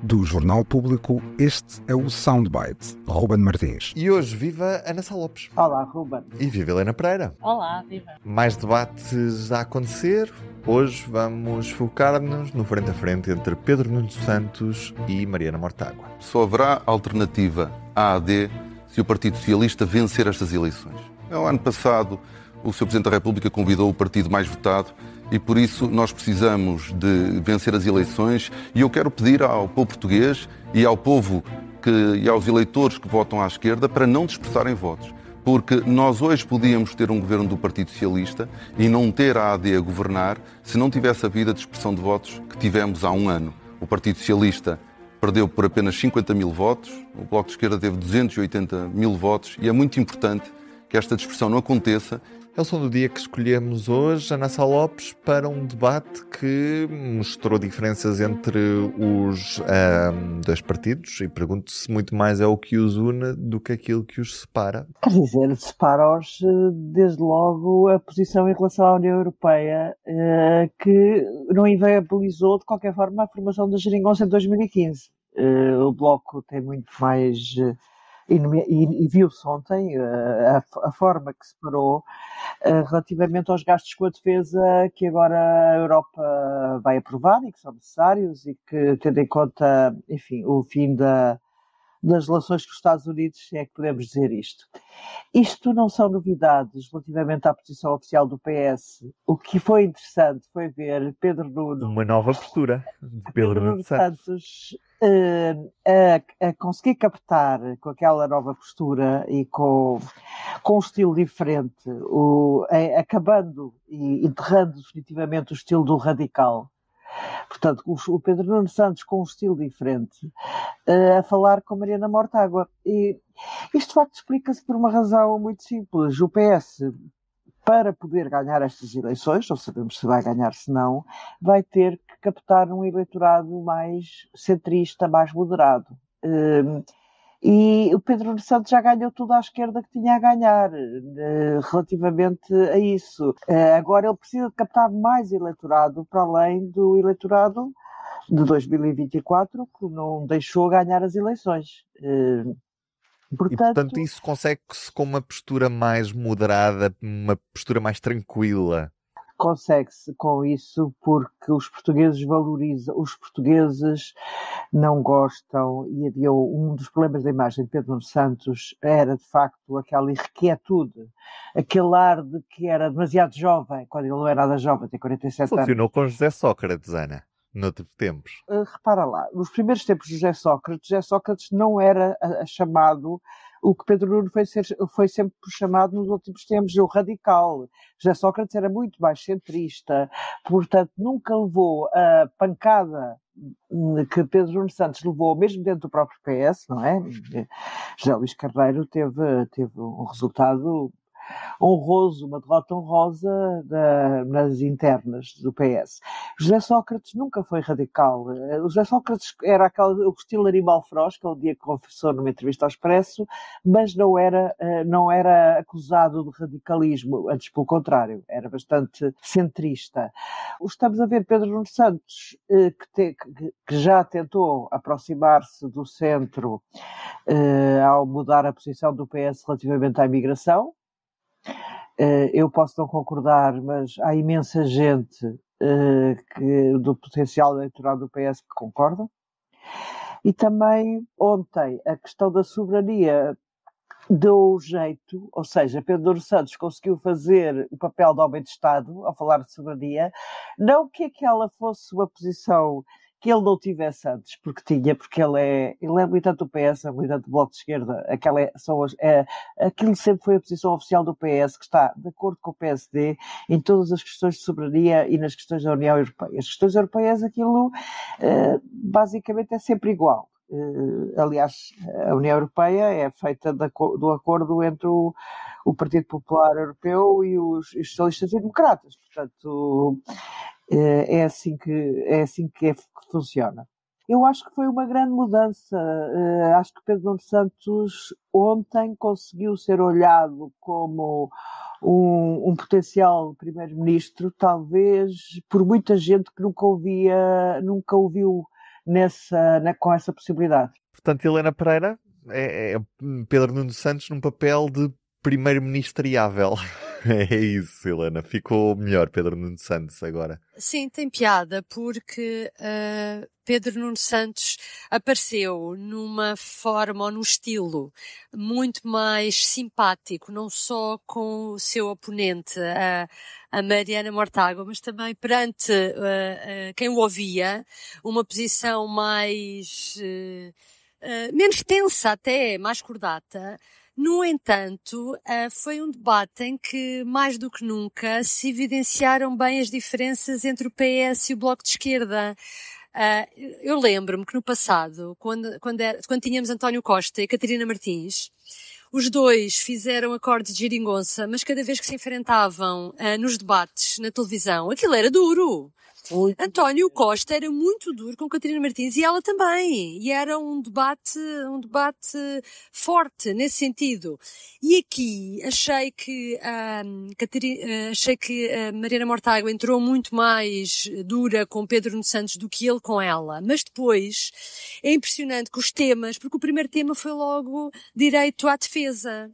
Do Jornal Público, este é o Soundbite. Ruben Martins. E hoje viva Ana Sá Lopes. Olá, Ruben. E viva Helena Pereira. Olá, viva. Mais debates a acontecer. Hoje vamos focar-nos no frente a frente entre Pedro Nuno Santos e Mariana Mortágua. Só haverá alternativa à AD se o Partido Socialista vencer estas eleições. No ano passado, o Sr. Presidente da República convidou o partido mais votado e, por isso, nós precisamos de vencer as eleições. E eu quero pedir ao povo português e ao povo e aos eleitores que votam à esquerda para não dispersarem votos. Porque nós hoje podíamos ter um governo do Partido Socialista e não ter a AD a governar se não tivesse havido a dispersão de votos que tivemos há um ano. O Partido Socialista perdeu por apenas 50 mil votos, o Bloco de Esquerda teve 280 mil votos e é muito importante que esta dispersão não aconteça. É o som do dia que escolhemos hoje, Ana Sá Lopes, para um debate que mostrou diferenças entre os dois partidos e pergunto se muito mais é o que os une do que aquilo que os separa. Quer dizer, separa-os desde logo a posição em relação à União Europeia, que não inviabilizou de qualquer forma a formação da Geringonça em 2015. O Bloco tem muito mais... E viu-se ontem a forma que separou relativamente aos gastos com a defesa que agora a Europa vai aprovar e que são necessários e que, tendo em conta, enfim, o fim das relações com os Estados Unidos, é que podemos dizer isto. Isto não são novidades relativamente à posição oficial do PS. O que foi interessante foi ver Pedro Nuno... Uma nova postura de Pedro Nuno Santos. A conseguir captar com aquela nova postura e com um estilo diferente, acabando e enterrando definitivamente o estilo do radical. Portanto, o Pedro Nuno Santos com um estilo diferente, a falar com Mariana Mortágua. E isto de facto explica-se por uma razão muito simples. O PS, para poder ganhar estas eleições, não sabemos se vai ganhar, se não, vai ter que captar um eleitorado mais centrista, mais moderado. E o Pedro Nuno Santos já ganhou tudo à esquerda que tinha a ganhar relativamente a isso. Agora ele precisa de captar mais eleitorado para além do eleitorado de 2024, que não deixou ganhar as eleições. Portanto, isso consegue-se com uma postura mais moderada, uma postura mais tranquila. Consegue-se com isso porque os portugueses valorizam, os portugueses não gostam, e havia um dos problemas da imagem de Pedro Nuno Santos era de facto aquela irrequietude, aquele ar de que era demasiado jovem, quando ele não era nada jovem, tem 47 anos. Funcionou com José Sócrates, Ana, noutros tempos. Repara lá, nos primeiros tempos de José Sócrates não era chamado o que Pedro Nuno foi sempre chamado nos últimos tempos, o radical. José Sócrates era muito mais centrista, portanto nunca levou a pancada que Pedro Nuno Santos levou, mesmo dentro do próprio PS, não é? José Luís Carneiro teve um resultado honroso, uma derrota honrosa nas internas do PS. José Sócrates nunca foi radical. O José Sócrates era o estilo animal feroz, que é o dia que confessou numa entrevista ao Expresso, mas não era acusado de radicalismo, antes pelo contrário, era bastante centrista. Estamos a ver Pedro Nuno Santos, que já tentou aproximar-se do centro ao mudar a posição do PS relativamente à imigração. Eu posso não concordar, mas há imensa gente do potencial eleitoral do PS que concorda. E também, ontem, a questão da soberania deu jeito, ou seja, Pedro Nuno Santos conseguiu fazer o papel de homem de Estado ao falar de soberania, não que aquela fosse uma posição que ele não tivesse antes, porque ele é militante do PS, é militante do Bloco de Esquerda, aquilo sempre foi a posição oficial do PS, que está de acordo com o PSD em todas as questões de soberania e nas questões da União Europeia. As questões europeias, aquilo basicamente é sempre igual. Aliás, a União Europeia é feita do acordo entre o Partido Popular Europeu e os socialistas e democratas. Portanto, é assim que funciona. Eu acho que foi uma grande mudança. Acho que Pedro Nuno Santos ontem conseguiu ser olhado como um potencial primeiro-ministro, talvez por muita gente que nunca ouviu com essa possibilidade. Portanto, Helena Pereira é Pedro Nuno Santos num papel de primeiro-ministriável. É isso, Helena. Ficou melhor Pedro Nuno Santos agora. Sim, tem piada, porque Pedro Nuno Santos apareceu numa forma ou num estilo muito mais simpático, não só com o seu oponente, a Mariana Mortágua, mas também perante quem o ouvia, uma posição mais menos tensa até, mais cordata. No entanto, foi um debate em que, mais do que nunca, se evidenciaram bem as diferenças entre o PS e o Bloco de Esquerda. Eu lembro-me que no passado, quando tínhamos António Costa e Catarina Martins, os dois fizeram acordes de geringonça, mas cada vez que se enfrentavam nos debates na televisão, aquilo era duro. António Costa era muito duro com Catarina Martins e ela também. E era um debate forte nesse sentido. E aqui achei que a Mariana Mortágua entrou muito mais dura com Pedro Nuno Santos do que ele com ela. Mas depois é impressionante que os temas, porque o primeiro tema foi logo direito à defesa,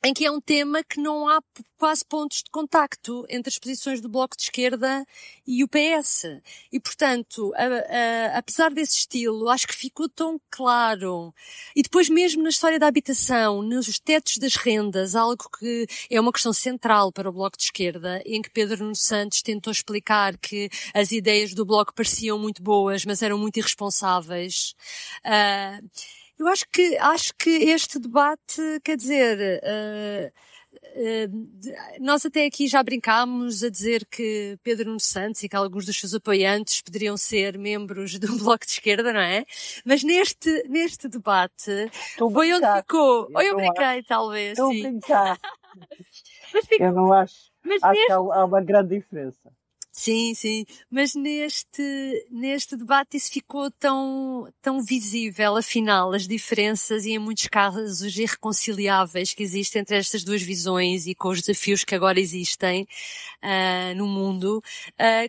em que é um tema que não há quase pontos de contacto entre as posições do Bloco de Esquerda e o PS. E, portanto, apesar desse estilo, acho que ficou tão claro. E depois mesmo na história da habitação, nos tetos das rendas, algo que é uma questão central para o Bloco de Esquerda, em que Pedro Nuno Santos tentou explicar que as ideias do Bloco pareciam muito boas, mas eram muito irresponsáveis. Eu acho que este debate, quer dizer, nós até aqui já brincámos a dizer que Pedro Nuno Santos e que alguns dos seus apoiantes poderiam ser membros do Bloco de Esquerda, não é? Mas neste debate foi onde ficou. Ou eu brinquei, talvez. Estou a sim. brincar. Mas ficou. Eu não acho. Mas Acho que há uma grande diferença. Sim, mas neste debate isso ficou tão visível, afinal, as diferenças e em muitos casos os irreconciliáveis que existem entre estas duas visões e com os desafios que agora existem no mundo,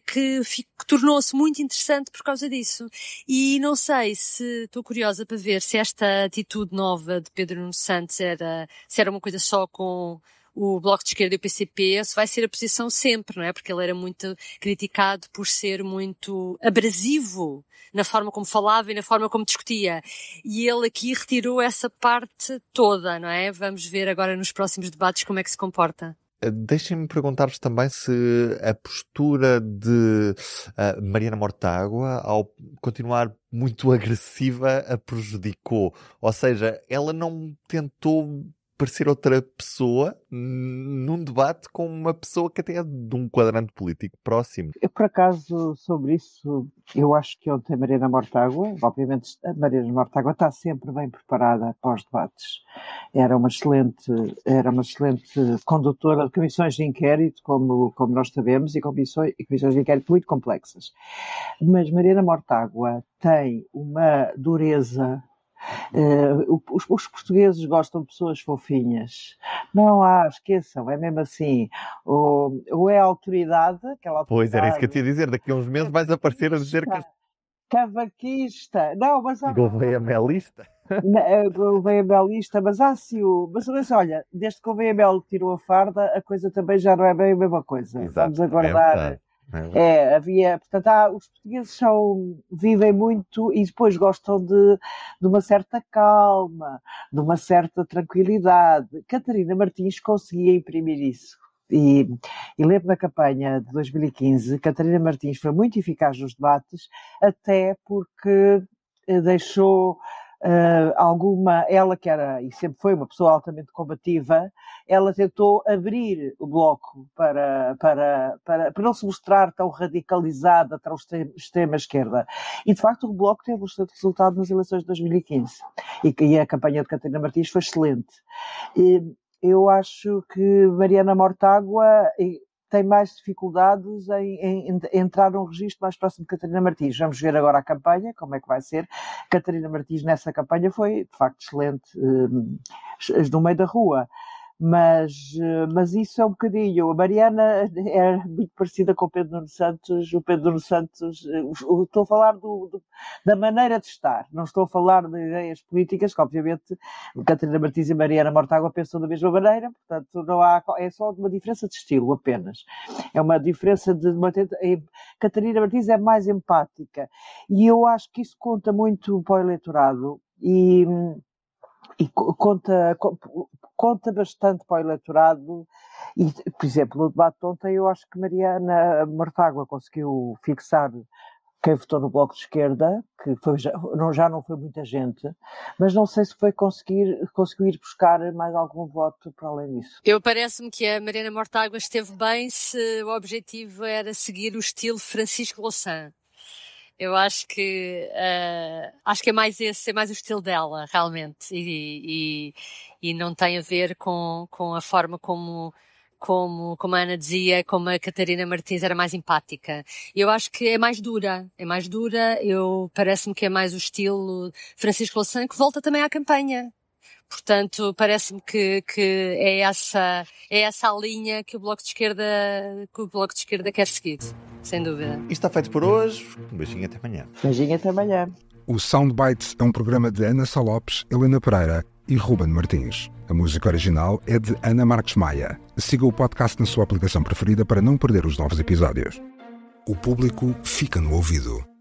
que tornou-se muito interessante por causa disso. E não sei se estou curiosa para ver se esta atitude nova de Pedro Nuno Santos se era uma coisa só com o Bloco de Esquerda e o PCP, se vai ser a posição sempre, não é? Porque ele era muito criticado por ser muito abrasivo na forma como falava e na forma como discutia. E ele aqui retirou essa parte toda, não é? Vamos ver agora nos próximos debates como é que se comporta. Deixem-me perguntar-vos também se a postura de Mariana Mortágua, ao continuar muito agressiva, a prejudicou. Ou seja, ela não tentou parecer outra pessoa num debate com uma pessoa que até é de um quadrante político próximo. Eu, por acaso, sobre isso, eu acho que ontem a Mariana Mortágua, obviamente a Mariana Mortágua está sempre bem preparada para os debates. Era uma excelente condutora de comissões de inquérito, como nós sabemos, e comissões de inquérito muito complexas. Mas Mariana Mortágua tem uma dureza. Os portugueses gostam de pessoas fofinhas. Não há, esqueçam, é mesmo assim. Ou é a autoridade, aquela autoridade. Pois, era isso que eu te ia dizer. Daqui a uns meses vais aparecer a dizer que... Cavaquista. Não, mas há... Gouveia Melista. Gouveia Melista, mas há sim mas olha, desde que o Gouveia Mel tirou a farda, a coisa também já não é bem a mesma coisa. Exato, vamos aguardar. Portanto, os portugueses vivem muito e depois gostam de uma certa calma, de uma certa tranquilidade. Catarina Martins conseguia imprimir isso. E lembro na campanha de 2015, Catarina Martins foi muito eficaz nos debates, até porque deixou ela que era e sempre foi uma pessoa altamente combativa, ela tentou abrir o Bloco para não se mostrar tão radicalizada para a extrema-esquerda. E, de facto, o Bloco teve um excelente resultado nas eleições de 2015. E a campanha de Catarina Martins foi excelente. Eu acho que Mariana Mortágua tem mais dificuldades em entrar num registro mais próximo de Catarina Martins. Vamos ver agora a campanha, como é que vai ser. Catarina Martins nessa campanha foi, de facto, excelente no meio da rua. Mas isso é um bocadinho. A Mariana é muito parecida com o Pedro Nuno Santos. O Pedro Nuno Santos, estou a falar da maneira de estar, não estou a falar de ideias políticas, que obviamente Catarina Martins e Mariana Mortágua pensam da mesma maneira, portanto não há, é só uma diferença de estilo apenas. É uma diferença de Catarina Martins é mais empática e eu acho que isso conta muito para o eleitorado e conta bastante para o eleitorado e, por exemplo, no debate de ontem eu acho que Mariana Mortágua conseguiu fixar quem votou no Bloco de Esquerda, que já não foi muita gente, mas não sei se foi conseguir buscar mais algum voto para além disso. Parece-me que a Mariana Mortágua esteve bem se o objetivo era seguir o estilo Francisco Louçã. Eu acho que é mais esse, é mais o estilo dela, realmente, e não tem a ver com a forma como a Ana dizia, como a Catarina Martins era mais empática. Eu acho que é mais dura, parece-me que é mais o estilo Francisco Louçã, que volta também à campanha. Portanto, parece-me que é essa a linha que o Bloco de Esquerda quer seguir, sem dúvida. Isto está feito por hoje. Um beijinho até amanhã. Beijinho até amanhã. O Soundbites é um programa de Ana Sá Lopes, Helena Pereira e Ruben Martins. A música original é de Ana Marques Maia. Siga o podcast na sua aplicação preferida para não perder os novos episódios. O público fica no ouvido.